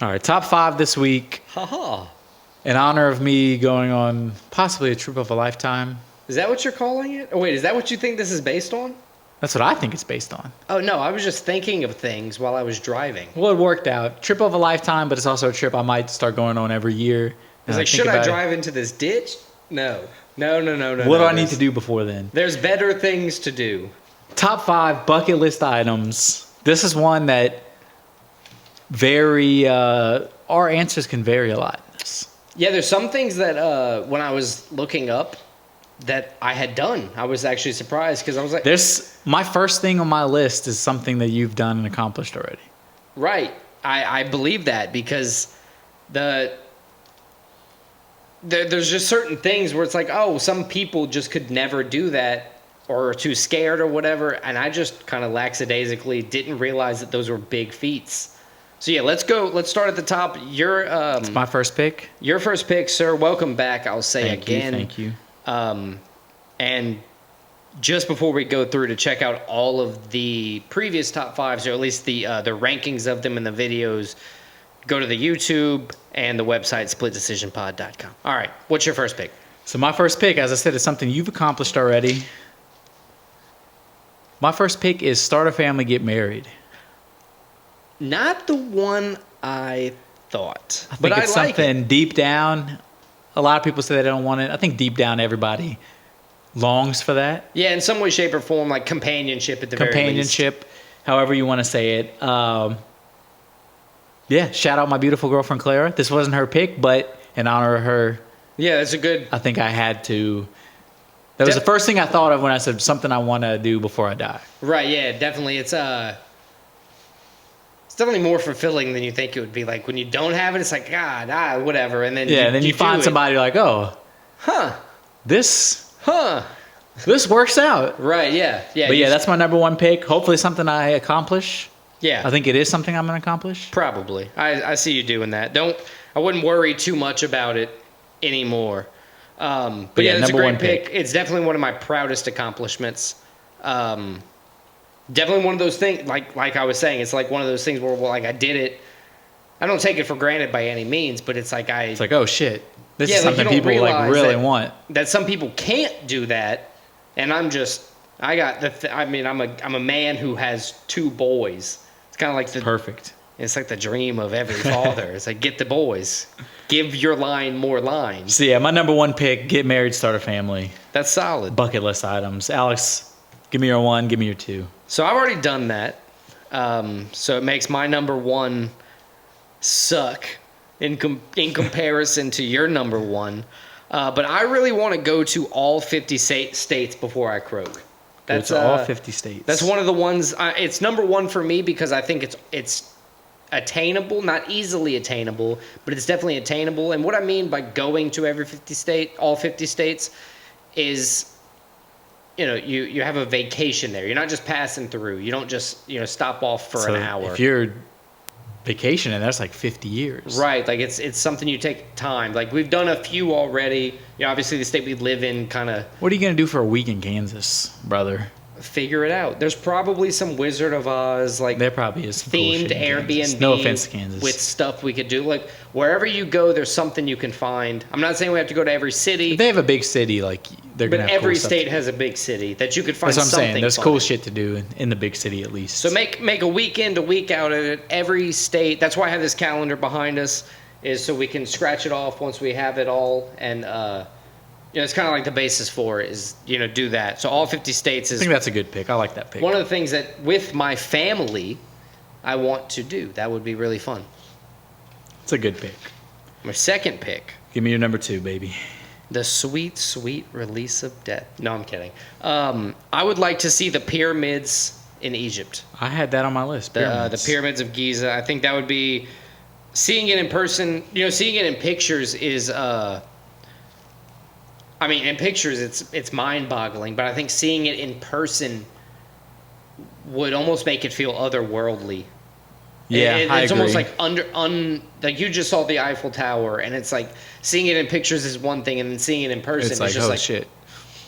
All right, top 5 this week. Haha. In honor of me going on possibly a trip of a lifetime. Is that what you're calling it? Oh, wait, is that what you think this is based on? That's what I think it's based on. Oh, no, I was just thinking of things while I was driving. Well, it worked out. Trip of a lifetime, but it's also a trip I might start going on every year. I was like, should I drive into this ditch? No. No. What do I need to do before then? There's better things to do. Top 5 bucket list items. This is one that our answers can vary a lot. Yeah, there's some things that when I was looking up that I had done, I was actually surprised because I was like, my first thing on my list is something that you've done and accomplished already. Right. I believe that because there's just certain things where it's like, oh, some people just could never do that or are too scared or whatever, and I just kind of lackadaisically didn't realize that those were big feats. So yeah, let's go. Let's start at the top. It's my first pick. Your first pick, sir. Welcome back. I'll say again. Thank you. And just before we go through to check out all of the previous top 5s, or at least the rankings of them in the videos, go to the YouTube and the website splitdecisionpod.com. All right, what's your first pick? So my first pick, as I said, is something you've accomplished already. My first pick is start a family, get married. Not the one I thought. I think it's something deep down. A lot of people say they don't want it. I think deep down everybody longs for that. Yeah, in some way, shape, or form, like companionship at the very least. Companionship, however you want to say it. Yeah, shout out my beautiful girlfriend Clara. This wasn't her pick, but in honor of her, yeah, that's a good. I think I had to. That was the first thing I thought of when I said something I want to do before I die. Right. Yeah. Definitely. It's definitely more fulfilling than you think it would be. Like when you don't have it, it's like whatever, and then and then you find somebody you're like, oh, this works out. Right. Yeah. Yeah. But yeah, that's my number one pick. Hopefully, something I accomplish. Yeah. I think it is something I'm going to accomplish. Probably. I see you doing that. I wouldn't worry too much about it anymore. But yeah, it's a great pick. It's definitely one of my proudest accomplishments. Definitely one of those things, like I was saying, it's like one of those things where, well, like I did it. I don't take it for granted by any means, but it's like It's like, oh shit, this is something people like really want. That some people can't do that, and I'm a man who has 2 boys. It's kind of like perfect. It's like the dream of every father. It's like, get the boys. Give your line more lines. So yeah, my number one pick, get married, start a family. That's solid. Bucket list items. Alex, give me your 1, give me your 2. So I've already done that. So it makes my number 1 suck in comparison to your number 1. But I really want to go to all 50 states before I croak. That's all 50 states. That's one of the ones. It's number 1 for me because I think it's attainable, not easily attainable, but it's definitely attainable. And what I mean by going to all 50 states is, you have a vacation there. You're not just passing through. You don't just, stop off for an hour. If you're vacationing, that's like 50 years. Right. Like it's something you take time. Like we've done a few already. Obviously the state we live in kind of. What are you going to do for a week in Kansas, brother? Figure it out. There's probably some Wizard of Oz there probably is some themed cool Airbnb. No offense to Kansas. With stuff we could do. Like wherever you go, there's something you can find. I'm not saying we have to go to every city. If they have a big city, like they're gonna have every cool state has a big city that you could find. That's what I'm something saying. There's fun. Cool shit to do in the big city at least. So make a week in to week out of it. Every state. That's why I have this calendar behind us, is so we can scratch it off once we have it all. And it's kind of like the basis for it is, do that. So all 50 states is. I think that's a good pick. I like that pick. One of the things that with my family, I want to do. That would be really fun. It's a good pick. My second pick. Give me your number 2, baby. The sweet, sweet release of death. No, I'm kidding. I would like to see the pyramids in Egypt. I had that on my list. The pyramids of Giza. I think that would be seeing it in person. Seeing it in pictures is. In pictures it's mind-boggling, but I think seeing it in person would almost make it feel otherworldly. Yeah, it's I agree. Almost like like you just saw the Eiffel Tower, and it's like seeing it in pictures is one thing, and then seeing it in person it's like, just like, shit.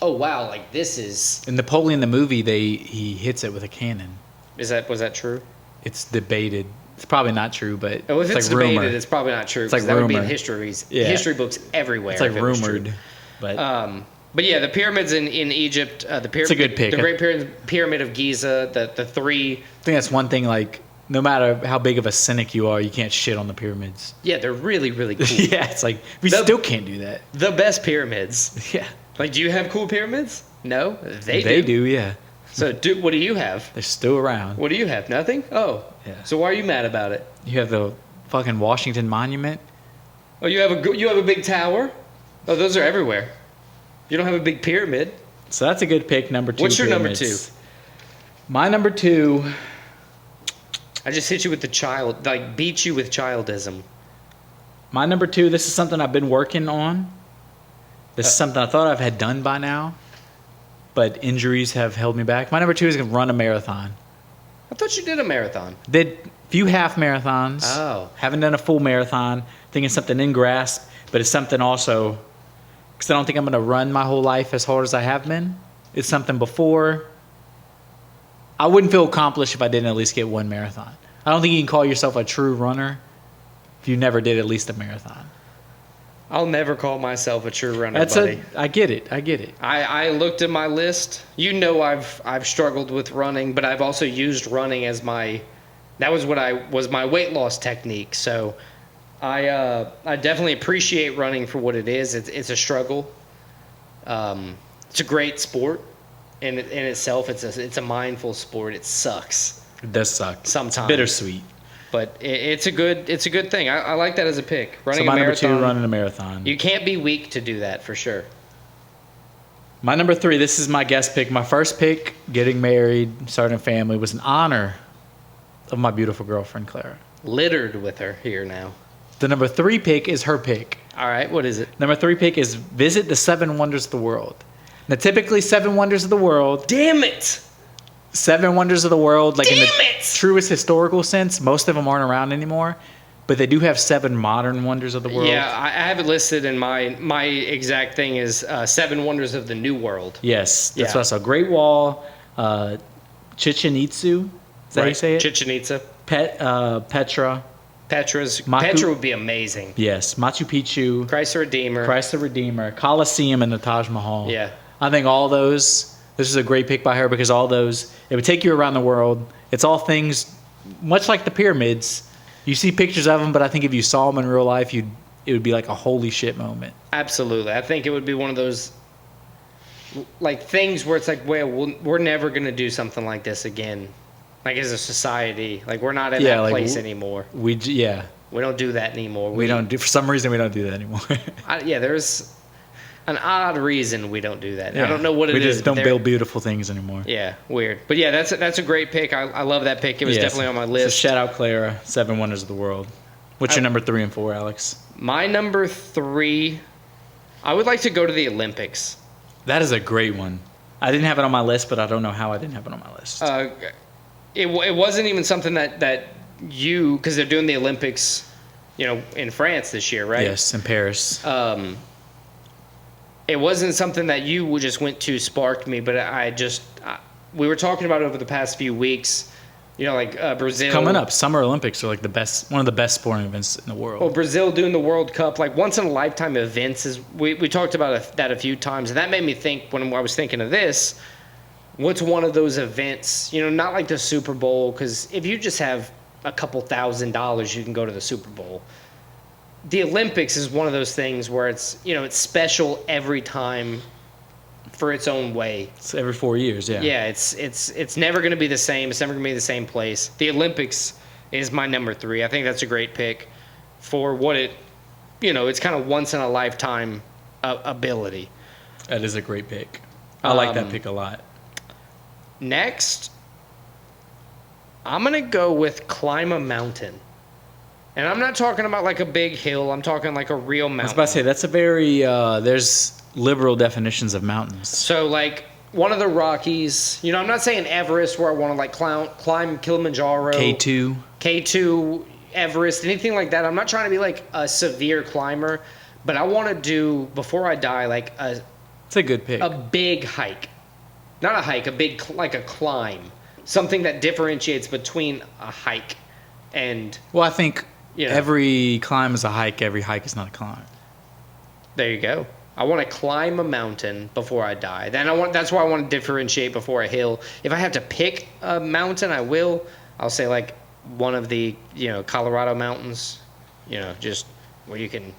Oh wow, like this is. In Napoleon the movie, he hits it with a cannon. Was that true? It's debated It's probably not true, but Oh, if it's like debated, rumor. it's probably not true. It's like Because that would be in rumor. history books everywhere. It's like if it was true. rumored, but But yeah, the pyramids in Egypt, the pyramid, It's a good pick. the Great Pyramid of Giza, the three. I think that's one thing. Like, no matter how big of a cynic you are, you can't shit on the pyramids. Yeah, they're really really cool. Yeah, it's like we The- still can't do that. The best pyramids. Yeah, Like, do you have cool pyramids? No, they they do. Yeah, So, what do you have? they're still around. What do you have? Nothing. Oh, Yeah. So why are you mad about it? You have the fucking Washington Monument. Oh, you have a big tower. Oh, those are everywhere. You don't have a big pyramid. So that's a good pick. Number 2. What's your number pyramids. My number 2. I just hit you with beat you with childism. My number 2. This is something I've been working on. This is something I thought I've had done by now, but injuries have held me back. My number 2 is going to run a marathon. I thought you did a marathon. Did a few half marathons. Oh. Haven't done a full marathon. I think it's something in grasp, but it's something also because I don't think I'm going to run my whole life as hard as I have been. It's something before. I wouldn't feel accomplished if I didn't at least get one marathon. I don't think you can call yourself a true runner if you never did at least a marathon. I'll never call myself a true runner, That's buddy. I get it. I get it. I looked at my list. You know I've struggled with running, but I've also used running as my my weight loss technique. So I definitely appreciate running for what it is. It's a struggle. It's a great sport in itself. It's a mindful sport. It sucks, It does suck. Sometimes. It's bittersweet. but it's a good thing. I like that as a pick. Running So my a number marathon. 2, running a marathon. You can't be weak to do that for sure. My number 3, this is my guest pick. My first pick, getting married, starting a family, was in honor of my beautiful girlfriend, Clara. Littered with her here now. The number 3 pick is her pick. All right, what is it? Number 3 pick is visit the 7 wonders of the world. Now, typically, 7 wonders of the world, Damn it! 7 wonders of the world, like in the Damn it! truest historical sense, most of them aren't around anymore. But they do have 7 modern wonders of the world. Yeah, I have it listed in my exact thing is 7 wonders of the New World. Yes, that's Yeah. what I saw. Great Wall, Chichen Itzu. Is that how you say it? Chichen Itza. Petra. Petra would be amazing. Yes, Machu Picchu. Christ the Redeemer. Christ the Redeemer, Colosseum, and the Taj Mahal. Yeah. I think all those, this is a great pick by her because all those, it would take you around the world. It's all things, much like the pyramids. You see pictures of them, but I think if you saw them in real life, it would be like a holy shit moment. Absolutely. I think it would be one of those like things where it's like, well, we're never going to do something like this again. Like as a society, like we're not in Yeah, that like, place anymore. We We don't do that anymore. we don't do, for some reason, we don't do that anymore. There's an odd reason we don't do that. I don't know what it is. We just but don't build beautiful things anymore. Yeah, weird. But yeah, that's a great pick. I love that pick. It was Yes. definitely on my So list. shout out Clara, 7 Wonders of the World. What's your number 3 and 4, Alex? My number 3, I would like to go to the Olympics. That is a great one. I didn't have it on my list, but I don't know how I didn't have it on my list. It wasn't even something that you, because they're doing the Olympics, in France this year, right? Yes, in Paris. It wasn't something that you just went to sparked me, but we were talking about it over the past few weeks. Brazil Coming up, Summer Olympics are like one of the best sporting events in the world. Well, Brazil doing the World Cup, like once in a lifetime events is. We talked about that a few times, and that made me think when I was thinking of this. What's one of those events? Not like the Super Bowl, because if you just have a couple $1,000, you can go to the Super Bowl. The Olympics is one of those things where it's it's special every time for its own way. It's every 4 years, yeah. Yeah, it's never going to be the same. It's never going to be the same place. The Olympics is my number 3. I think that's a great pick for what it's kind of once in a lifetime ability. That is a great pick. I like that pick a lot. Next, I'm going to go with climb a mountain. And I'm not talking about like a big hill. I'm talking like a real mountain. I was about to say, that's a very, there's liberal definitions of mountains. So like one of the Rockies, I'm not saying Everest where I want to like climb Kilimanjaro. K2, Everest, anything like that. I'm not trying to be like a severe climber, but I want to do, before I die, like It's a good pick. a big hike. Not a hike, like a climb. Something that differentiates between a hike And Well, I think Yeah. every climb is a hike. Every hike is not a climb. there you go. I want to climb a mountain before I die. That's why I want to differentiate before a hill. If I have to pick a mountain, I will. I'll say like one of the, Colorado mountains, just where you can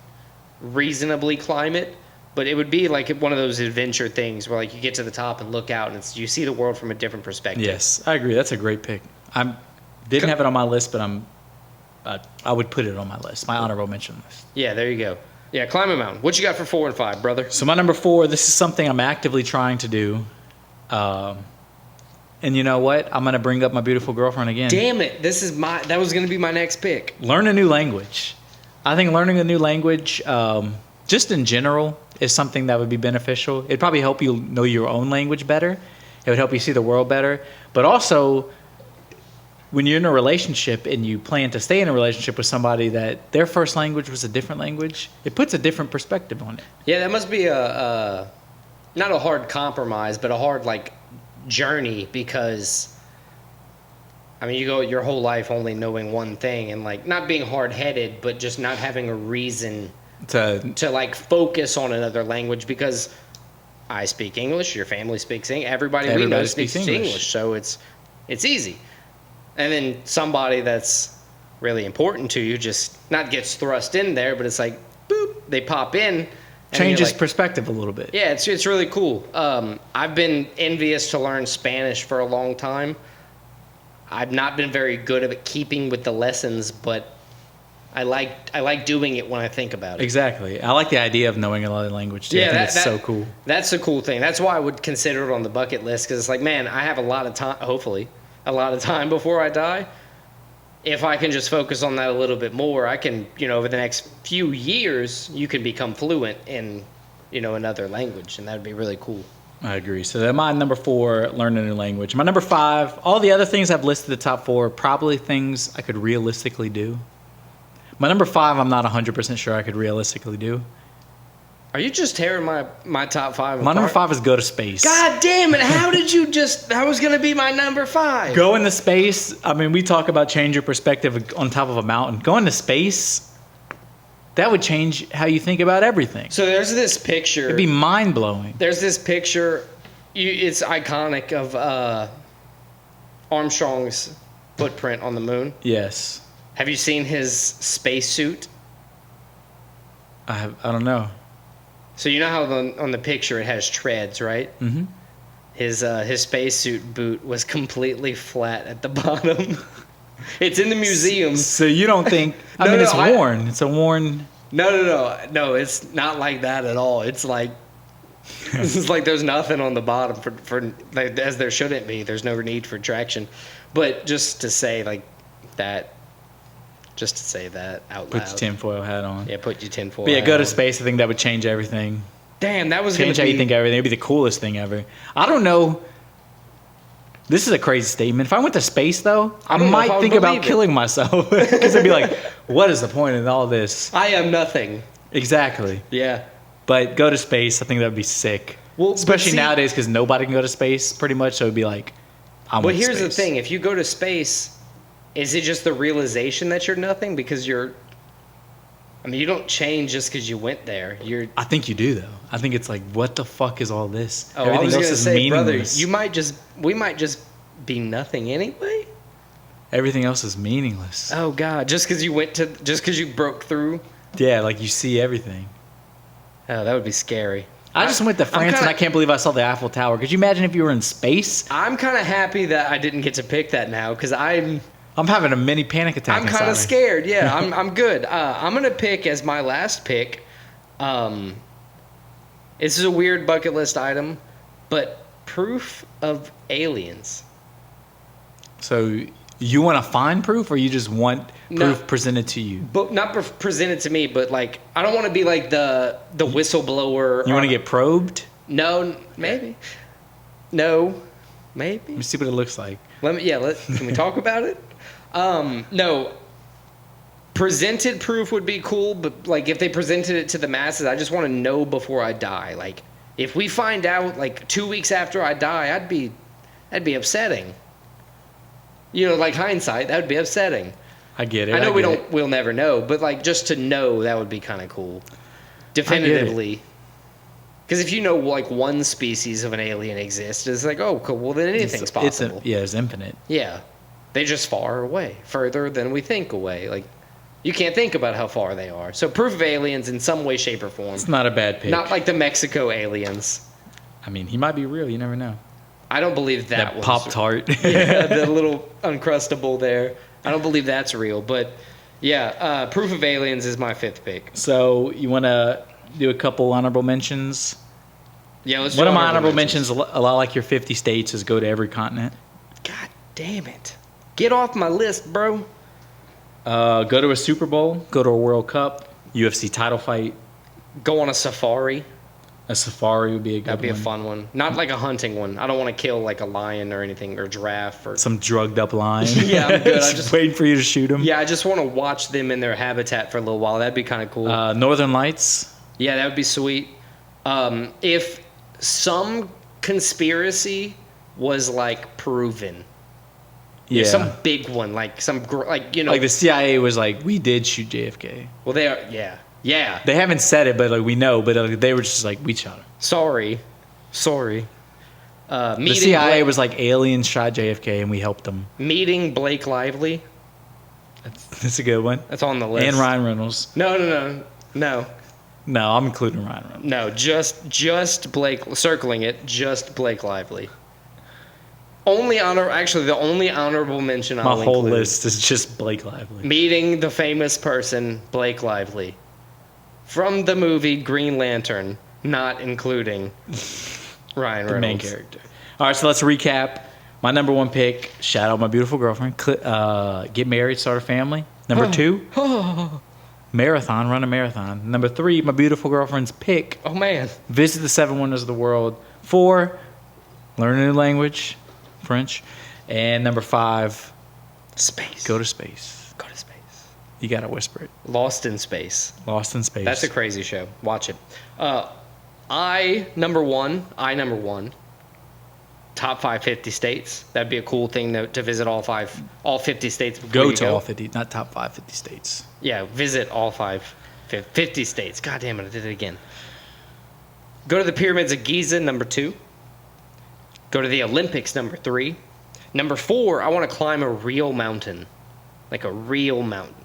reasonably climb it. But it would be like one of those adventure things where like you get to the top and look out and you see the world from a different perspective. Yes, I agree. That's a great pick. I didn't have it on my list, but I would put it on my list, my honorable mention list. Yeah, there you go. Yeah, climb a mountain. What you got for 4 and 5, brother? So my number 4, this is something I'm actively trying to do. And you know what? I'm going to bring up my beautiful girlfriend again. Damn it! That was gonna be my next pick. Learn a new language. I think learning a new language, just in general, is something that would be beneficial. It'd probably help you know your own language better. It would help you see the world better. But also, when you're in a relationship and you plan to stay in a relationship with somebody that their first language was a different language, it puts a different perspective on it. Yeah, that must be a not a hard compromise, but a hard like journey because I mean you go your whole life only knowing one thing and like not being hard headed, but just not having a reason to like focus on another language because I speak English, your family speaks English, everybody we know speaks English, so it's easy. And then somebody that's really important to you just not gets thrust in there, but it's like boop, they pop in. Changes like, perspective a little bit. Yeah, it's really cool. I've been envious to learn Spanish for a long time. I've not been very good at keeping with the lessons, but I like doing it when I think about it. Exactly. I like the idea of knowing another language too. Yeah, I think it's so cool. That's a cool thing. That's why I would consider it on the bucket list because it's like, man, I have a lot of time. Hopefully, a lot of time before I die. If I can just focus on that a little bit more, I can, over the next few years, you can become fluent in, another language, and that would be really cool. I agree. So then my number 4, learn a new language. My number 5, all the other things I've listed, the top 4, probably things I could realistically do. My number 5, I'm not 100% sure I could realistically do. Are you just tearing my top 5 apart? My number 5 is go to space. God damn it! How did you that was gonna be my number 5. Go into space. I mean, we talk about change your perspective on top of a mountain. Going to space, that would change how you think about everything. So there's this picture. It'd be mind blowing. There's this picture. It's iconic of Armstrong's footprint on the moon. Yes. Have you seen his spacesuit? I don't know. So you know how on the picture it has treads, right? Mm-hmm. His spacesuit boot was completely flat at the bottom. It's in the museum. So you don't think? It's worn. It's a worn. No. It's not like that at all. It's like there's nothing on the bottom for like, as there shouldn't be. There's no need for traction. But just to say like that. Just to say that out loud. Put your tinfoil hat on. Yeah, put your tinfoil But yeah, hat go to on. space. I think that would change everything. Damn, that was going Change to how be... you think everything. It'd be the coolest thing ever. I don't know. This is a crazy statement. If I went to space, though, I don't know if might I would think about believe it. killing myself. Because I'd be like, what is the point in all this? I am nothing. Exactly. Yeah. But go to space, I think that would be sick. Well, but especially see- nowadays because nobody can go to space pretty much. So it'd be like, I'm But with here's the space. thing. If you go to space, is it just the realization that you're nothing? Because you don't change just because you went there. I think you do, though. I think it's like, what the fuck is all this? Oh, I was else going to is say, brother, meaningless. we might just be nothing anyway. Everything else is meaningless. Oh God, just because you broke through. Yeah, like you see everything. Oh, that would be scary. I just went to France and I can't believe I saw the Eiffel Tower. Could you imagine if you were in space? I'm kind of happy that I didn't get to pick that now because I'm having a mini panic attack. kind inside of me. scared. Yeah, I'm good. I'm gonna pick as my last pick. This is a weird bucket list item, but proof of aliens. So you want to find proof, or you just want proof No. presented to you? But not presented to me, but like I don't want to be like the whistleblower. You want to get probed? No, maybe. No, maybe. Let me see what it looks like. Can we talk about it? No. Presented proof would be cool, but like if they presented it to the masses, I just want to know before I die. Like if we find out like 2 weeks after I die, that'd be upsetting. Like hindsight, that would be upsetting. I get it. I know get it. we'll never know, but like just to know that would be kind of cool, definitively. Because if you know like one species of an alien exists, it's like, oh, cool. Well, then anything's possible. It's infinite. Yeah, they just far away, further than we think away. Like you can't think about how far they are. So proof of aliens in some way, shape, or form. It's not a bad pick. Not like the Mexico aliens. I mean, he might be real. You never know. I don't believe that was Pop-Tart. Yeah, the little Uncrustable there. I don't believe that's real, but yeah, proof of aliens is my fifth pick. So you want to do a couple honorable mentions? Yeah, let's. One do of my honorable mentions, a lot like your 50 states, is go to every continent. God damn it! Get off my list, bro. Go to a Super Bowl. Go to a World Cup. UFC title fight. Go on a safari. A safari would be a good one. That'd be a fun one. Not like a hunting one. I don't want to kill like a lion or anything or giraffe or. Some drugged up lion. Yeah, I'm good. I just waiting for you to shoot him. Yeah, I just want to watch them in their habitat for a little while. That'd be kind of cool. Northern Lights. Yeah, that would be sweet. If some conspiracy was like proven, Yeah. some big one, like some like you know, Like the CIA was like, we did shoot JFK. well, they are. Yeah. They haven't said it, but like we know. But they were just like, we shot him. Sorry. The Meeting CIA was like, aliens shot JFK and we helped them. meeting Blake Lively. That's a good one. That's on the list. And Ryan Reynolds. No. No, I'm including Ryan Reynolds. No, just Blake, circling it, just Blake Lively. The only honorable mention I'll My whole include. list is just Blake Lively. Meeting the famous person, Blake Lively. From the movie Green Lantern, not including Ryan Reynolds. The main character. All right, so let's recap. My number one pick, shout out my beautiful girlfriend. Get married, start a family. Number 2, marathon, run a marathon. Number 3, my beautiful girlfriend's pick, Oh, man. visit the 7 wonders of the world. 4, learn a new language, French. And number 5, Space. go to space. Go to space. You gotta whisper it. Lost in Space. Lost in space. That's a crazy show. Watch it. I number one. Top 550 states. That'd be a cool thing to visit all 50 states. Before Go you to all 50, not top 550 states. Yeah, visit all 50 states. God damn it, I did it again. Go to the pyramids of Giza, number 2. Go to the Olympics, number 3. Number 4, I want to climb a real mountain, like a real mountain.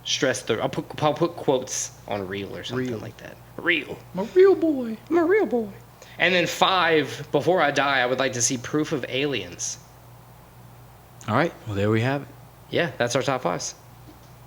Stress the. I'll put quotes on real or something Real. like that. Real. I'm a real boy. I'm a real boy. And then 5, before I die, I would like to see proof of aliens. All right, well, there we have it. Yeah, that's our top 5s.